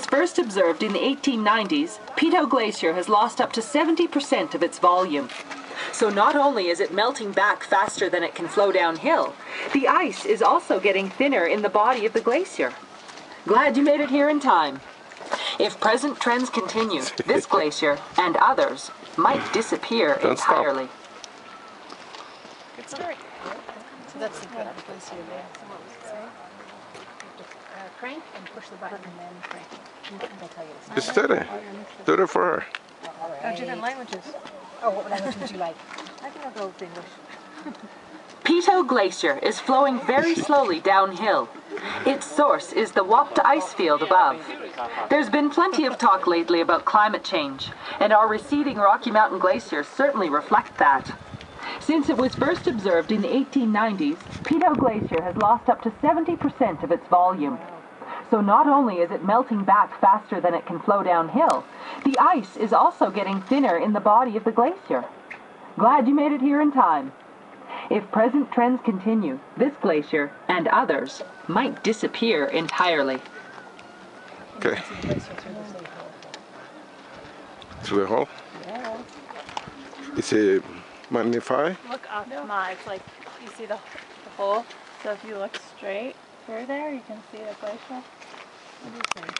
first observed in the 1890s, Peyto Glacier has lost up to 70% of its volume. So not only is it melting back faster than it can flow downhill, the ice is also getting thinner in the body of the glacier. Glad you made it here in time. If present trends continue, this glacier and others might disappear entirely. Good story. So that's the glacier there. So what was it say? Crank and push the button and then crank. I'll tell you this. Just did it. Did it for her. Oh, different languages. Oh, what language would you like? I think I'll go with English. Peyto Glacier is flowing very slowly downhill. Its source is the Wapta ice field above. There's been plenty of talk lately about climate change, and our receding Rocky Mountain glaciers certainly reflect that. Since it was first observed in the 1890s, Peyto Glacier has lost up to 70% of its volume. So not only is it melting back faster than it can flow downhill, the ice is also getting thinner in the body of the glacier. Glad you made it here in time. If present trends continue, this glacier and others might disappear entirely. Okay. Through the hole? Yeah. Is it magnify? Look up, Ma. It's like you see the hole. So if you look straight through there, you can see the glacier. What do you think?